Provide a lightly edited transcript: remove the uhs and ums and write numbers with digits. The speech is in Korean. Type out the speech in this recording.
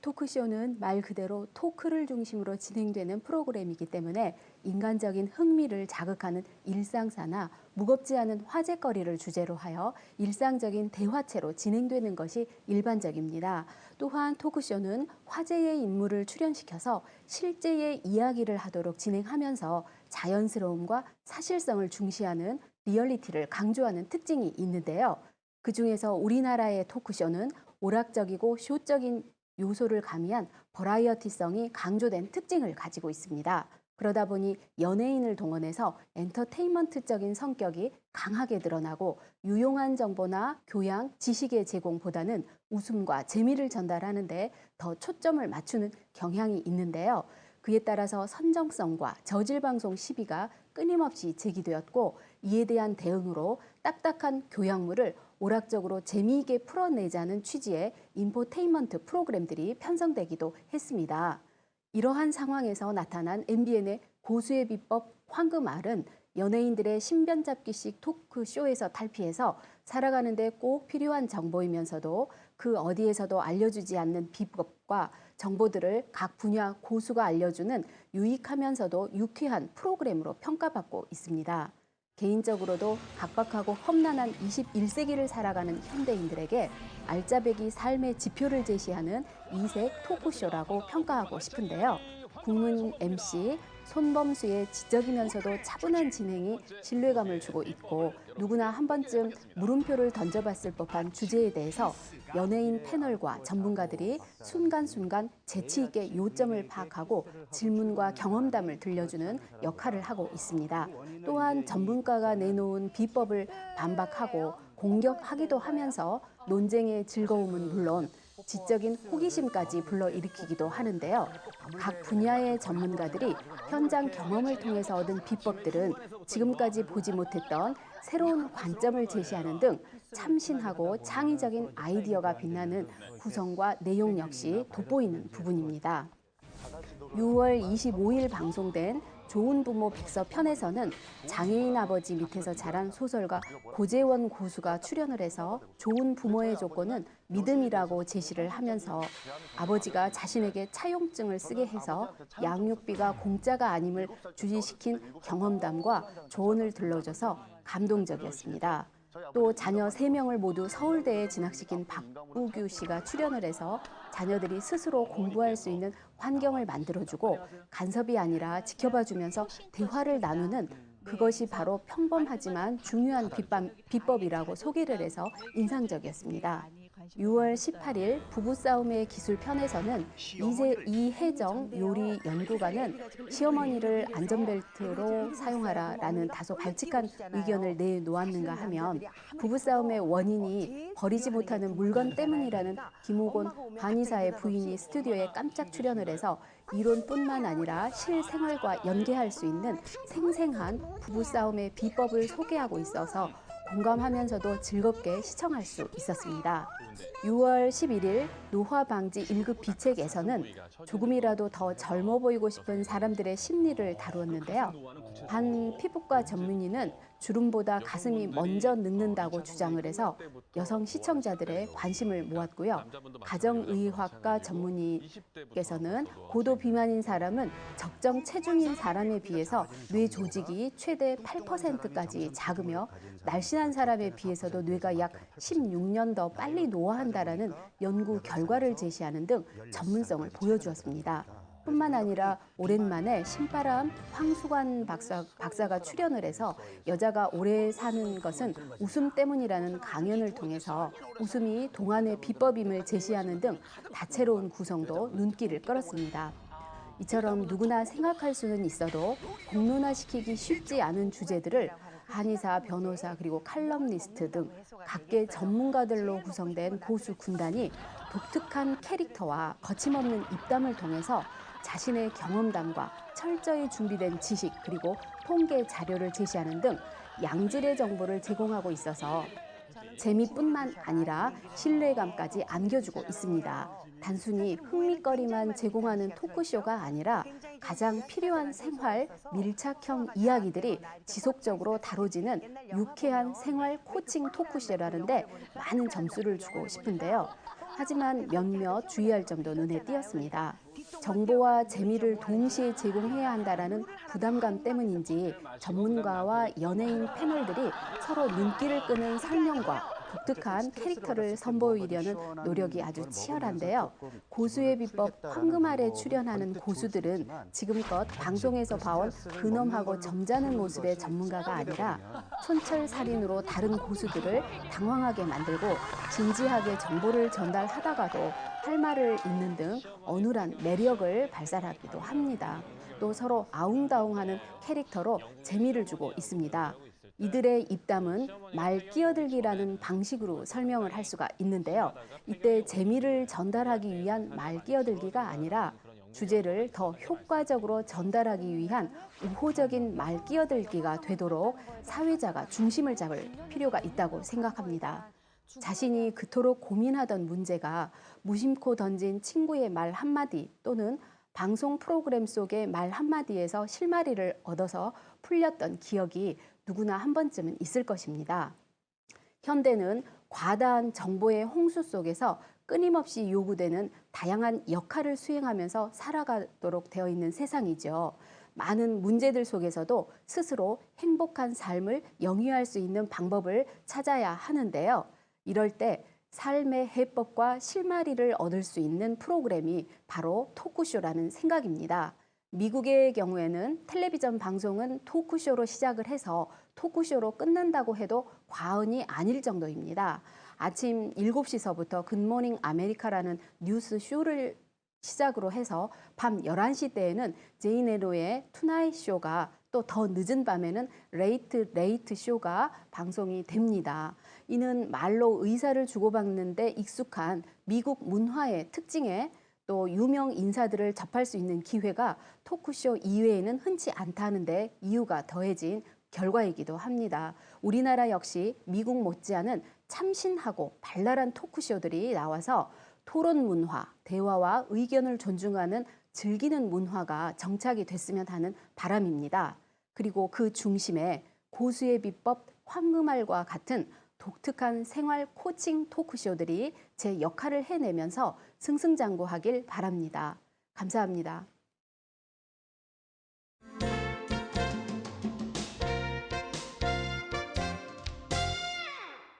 토크쇼는 말 그대로 토크를 중심으로 진행되는 프로그램이기 때문에 인간적인 흥미를 자극하는 일상사나 무겁지 않은 화제거리를 주제로 하여 일상적인 대화체로 진행되는 것이 일반적입니다. 또한 토크쇼는 화제의 인물을 출연시켜서 실제의 이야기를 하도록 진행하면서 자연스러움과 사실성을 중시하는 리얼리티를 강조하는 특징이 있는데요. 그중에서 우리나라의 토크쇼는 오락적이고 쇼적인 요소를 가미한 버라이어티성이 강조된 특징을 가지고 있습니다. 그러다 보니 연예인을 동원해서 엔터테인먼트적인 성격이 강하게 드러나고 유용한 정보나 교양, 지식의 제공보다는 웃음과 재미를 전달하는 데 더 초점을 맞추는 경향이 있는데요. 그에 따라서 선정성과 저질방송 시비가 끊임없이 제기되었고 이에 대한 대응으로 딱딱한 교양물을 오락적으로 재미있게 풀어내자는 취지의 인포테인먼트 프로그램들이 편성되기도 했습니다. 이러한 상황에서 나타난 MBN의 고수의 비법 황금알은 연예인들의 신변잡기식 토크쇼에서 탈피해서 살아가는 데 꼭 필요한 정보이면서도 그 어디에서도 알려주지 않는 비법과 정보들을 각 분야 고수가 알려주는 유익하면서도 유쾌한 프로그램으로 평가받고 있습니다. 개인적으로도 각박하고 험난한 21세기를 살아가는 현대인들에게 알짜배기 삶의 지표를 제시하는 이색 토크쇼라고 평가하고 싶은데요. 국민 MC 손범수의 지적이면서도 차분한 진행이 신뢰감을 주고 있고 누구나 한 번쯤 물음표를 던져봤을 법한 주제에 대해서 연예인 패널과 전문가들이 순간순간 재치 있게 요점을 파악하고 질문과 경험담을 들려주는 역할을 하고 있습니다. 또한 전문가가 내놓은 비법을 반박하고 공격하기도 하면서 논쟁의 즐거움은 물론 지적인 호기심까지 불러일으키기도 하는데요. 각 분야의 전문가들이 현장 경험을 통해서 얻은 비법들은 지금까지 보지 못했던 새로운 관점을 제시하는 등 참신하고 창의적인 아이디어가 빛나는 구성과 내용 역시 돋보이는 부분입니다. 6월 25일 방송된 좋은 부모 백서 편에서는 장애인 아버지 밑에서 자란 소설가 고재원 고수가 출연을 해서 좋은 부모의 조건은 믿음이라고 제시를 하면서 아버지가 자신에게 차용증을 쓰게 해서 양육비가 공짜가 아님을 주지시킨 경험담과 조언을 들려줘서 감동적이었습니다. 또 자녀 3명을 모두 서울대에 진학시킨 박우규 씨가 출연을 해서 자녀들이 스스로 공부할 수 있는 환경을 만들어주고 간섭이 아니라 지켜봐주면서 대화를 나누는 그것이 바로 평범하지만 중요한 비법이라고 소개를 해서 인상적이었습니다. 6월 18일 부부싸움의 기술 편에서는 이혜정 요리 연구가는 시어머니를 안전벨트로 사용하라라는 다소 발칙한 의견을 내놓았는가 하면 부부싸움의 원인이 버리지 못하는 물건 때문이라는 김호곤 한의사의 부인이 스튜디오에 깜짝 출연을 해서 이론뿐만 아니라 실생활과 연계할 수 있는 생생한 부부싸움의 비법을 소개하고 있어서 공감하면서도 즐겁게 시청할 수 있었습니다. 6월 11일 노화방지 1급 비책에서는 조금이라도 더 젊어 보이고 싶은 사람들의 심리를 다루었는데요. 한 피부과 전문의는 주름보다 가슴이 먼저 늙는다고 주장을 해서 여성 시청자들의 관심을 모았고요. 가정의학과 전문의께서는 고도 비만인 사람은 적정 체중인 사람에 비해서 뇌 조직이 최대 8%까지 작으며 날씬한 사람에 비해서도 뇌가 약 16년 더 빨리 노화한다라는 연구 결과를 제시하는 등 전문성을 보여주었습니다. 뿐만 아니라 오랜만에 신바람 황수관 박사가 출연을 해서 여자가 오래 사는 것은 웃음 때문이라는 강연을 통해서 웃음이 동안의 비법임을 제시하는 등 다채로운 구성도 눈길을 끌었습니다. 이처럼 누구나 생각할 수는 있어도 공론화시키기 쉽지 않은 주제들을 한의사, 변호사, 그리고 칼럼니스트 등 각계 전문가들로 구성된 고수 군단이 독특한 캐릭터와 거침없는 입담을 통해서 자신의 경험담과 철저히 준비된 지식 그리고 통계 자료를 제시하는 등 양질의 정보를 제공하고 있어서 재미뿐만 아니라 신뢰감까지 안겨주고 있습니다. 단순히 흥미거리만 제공하는 토크쇼가 아니라 가장 필요한 생활 밀착형 이야기들이 지속적으로 다뤄지는 유쾌한 생활 코칭 토크쇼라는데 많은 점수를 주고 싶은데요. 하지만 몇몇 주의할 점도 눈에 띄었습니다. 정보와 재미를 동시에 제공해야 한다라는 부담감 때문인지 전문가와 연예인 패널들이 서로 눈길을 끄는 설명과 독특한 캐릭터를 선보이려는 노력이 아주 치열한데요. 고수의 비법 황금알에 출연하는 고수들은 지금껏 방송에서 봐온 근엄하고 점잖은 모습의 전문가가 아니라 촌철살인으로 다른 고수들을 당황하게 만들고 진지하게 정보를 전달하다가도 할 말을 잇는 등 어눌한 매력을 발산하기도 합니다. 또 서로 아웅다웅하는 캐릭터로 재미를 주고 있습니다. 이들의 입담은 말 끼어들기라는 방식으로 설명을 할 수가 있는데요. 이때 재미를 전달하기 위한 말 끼어들기가 아니라 주제를 더 효과적으로 전달하기 위한 우호적인 말 끼어들기가 되도록 사회자가 중심을 잡을 필요가 있다고 생각합니다. 자신이 그토록 고민하던 문제가 무심코 던진 친구의 말 한마디 또는 방송 프로그램 속의 말 한마디에서 실마리를 얻어서 풀렸던 기억이 누구나 한 번쯤은 있을 것입니다. 현대는 과다한 정보의 홍수 속에서 끊임없이 요구되는 다양한 역할을 수행하면서 살아가도록 되어 있는 세상이죠. 많은 문제들 속에서도 스스로 행복한 삶을 영위할 수 있는 방법을 찾아야 하는데요. 이럴 때 삶의 해법과 실마리를 얻을 수 있는 프로그램이 바로 토크쇼라는 생각입니다. 미국의 경우에는 텔레비전 방송은 토크쇼로 시작을 해서 토크쇼로 끝난다고 해도 과언이 아닐 정도입니다. 아침 7시서부터 굿모닝 아메리카라는 뉴스 쇼를 시작으로 해서 밤 11시 때에는 제인 에로의 투나잇 쇼가 또 더 늦은 밤에는 레이트 쇼가 방송이 됩니다. 이는 말로 의사를 주고받는 데 익숙한 미국 문화의 특징에 또 유명 인사들을 접할 수 있는 기회가 토크쇼 이외에는 흔치 않다는 데 이유가 더해진 결과이기도 합니다. 우리나라 역시 미국 못지않은 참신하고 발랄한 토크쇼들이 나와서 토론 문화, 대화와 의견을 존중하는 즐기는 문화가 정착이 됐으면 하는 바람입니다. 그리고 그 중심에 고수의 비법 황금알과 같은 독특한 생활 코칭 토크쇼들이 제 역할을 해내면서 승승장구하길 바랍니다. 감사합니다.